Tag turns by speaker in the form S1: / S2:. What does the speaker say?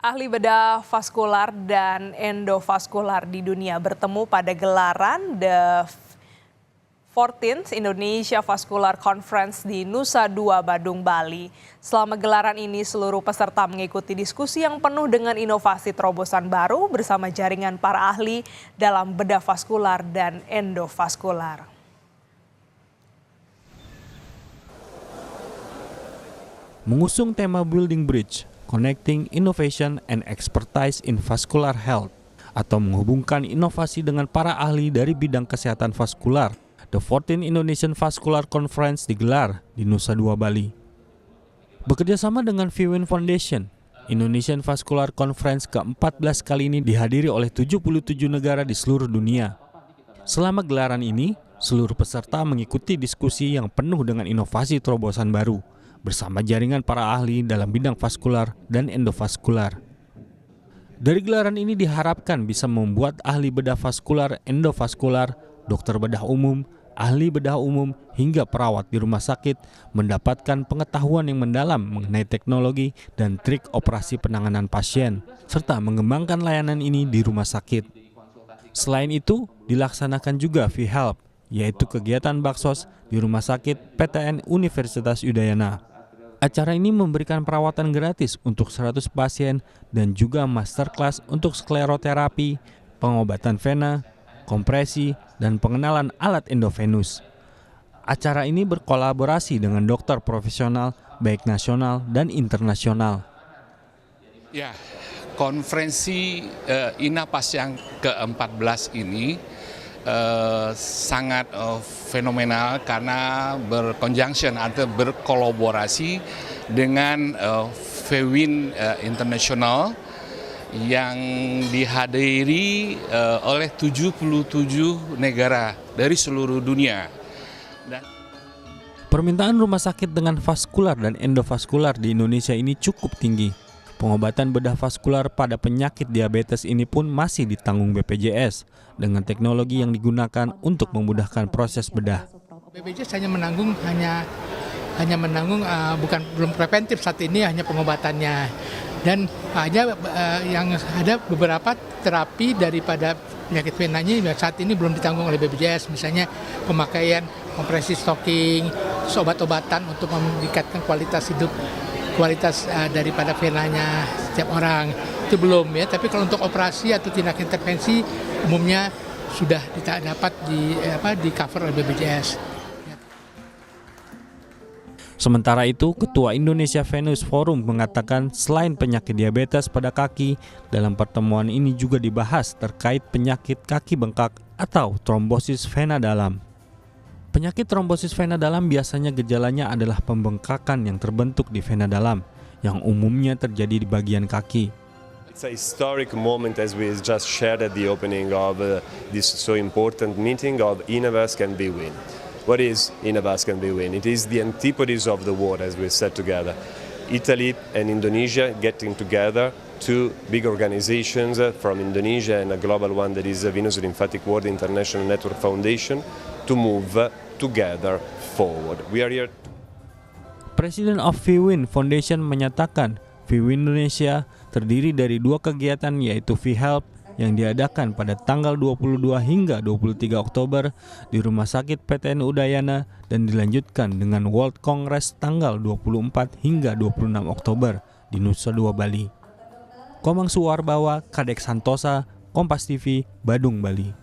S1: Ahli bedah vaskular dan endovaskular di dunia bertemu pada gelaran The 14th Indonesia Vascular Conference di Nusa Dua, Badung, Bali. Selama gelaran ini, seluruh peserta mengikuti diskusi yang penuh dengan inovasi terobosan baru bersama jaringan para ahli dalam bedah vaskular dan endovaskular.
S2: Mengusung tema Building Bridge, Connecting Innovation and Expertise in Vascular Health, atau menghubungkan inovasi dengan para ahli dari bidang kesehatan vaskular, The 14th Indonesian Vascular Conference digelar di Nusa Dua, Bali. Bekerjasama dengan VWin Foundation, Indonesian Vascular Conference ke-14 kali ini dihadiri oleh 77 negara di seluruh dunia. Selama gelaran ini, seluruh peserta mengikuti diskusi yang penuh dengan inovasi terobosan baru, bersama jaringan para ahli dalam bidang vaskular dan endovaskular. Dari gelaran ini diharapkan bisa membuat ahli bedah vaskular, endovaskular, dokter bedah umum, ahli bedah umum, hingga perawat di rumah sakit mendapatkan pengetahuan yang mendalam mengenai teknologi dan trik operasi penanganan pasien, serta mengembangkan layanan ini di rumah sakit. Selain itu, dilaksanakan juga V-Help, yaitu kegiatan baksos di Rumah Sakit PTN Universitas Udayana. Acara ini memberikan perawatan gratis untuk 100 pasien dan juga masterclass untuk skleroterapi, pengobatan vena, kompresi, dan pengenalan alat endovenus. Acara ini berkolaborasi dengan dokter profesional baik nasional dan internasional.
S3: Ya, konferensi INAPAS yang ke-14 ini sangat fenomenal karena berkonjunction atau berkolaborasi dengan VWin International yang dihadiri oleh 77 negara dari seluruh dunia.
S2: Permintaan rumah sakit dengan vaskular dan endovaskular di Indonesia ini cukup tinggi. Pengobatan bedah vaskular pada penyakit diabetes ini pun masih ditanggung BPJS dengan teknologi yang digunakan untuk memudahkan proses bedah.
S4: BPJS hanya menanggung belum preventif saat ini, hanya pengobatannya, dan hanya yang ada beberapa terapi daripada penyakit venanya yang saat ini belum ditanggung oleh BPJS, misalnya pemakaian kompresi stocking, obat-obatan untuk meningkatkan kualitas hidup, kualitas daripada venanya setiap orang itu belum ya. Tapi kalau untuk operasi atau tindak intervensi umumnya sudah dapat di cover oleh BPJS.
S2: Sementara itu, Ketua Indonesia Venous Forum mengatakan selain penyakit diabetes pada kaki, dalam pertemuan ini juga dibahas terkait penyakit kaki bengkak atau trombosis vena dalam. Penyakit trombosis vena dalam biasanya gejalanya adalah pembengkakan yang terbentuk di vena dalam, yang umumnya terjadi di bagian kaki.
S5: It's a historic moment as we just shared at the opening of this so important meeting of INAVAS and VWin. What is INAVAS and VWin? It is the antipodes of the war, as we said together. Italy and Indonesia getting together, two big organizations from Indonesia and a global one that is the Venous Lymphatic Ward International Network Foundation, to move together forward. We are here.
S2: Presiden of VWin Foundation menyatakan VWin Indonesia terdiri dari dua kegiatan, yaitu V-Help yang diadakan pada tanggal 22 hingga 23 Oktober di Rumah Sakit PTN Udayana dan dilanjutkan dengan World Congress tanggal 24 hingga 26 Oktober di Nusa Dua, Bali. Komang Suwarbawa, Kadek Santosa, Kompas TV, Badung, Bali.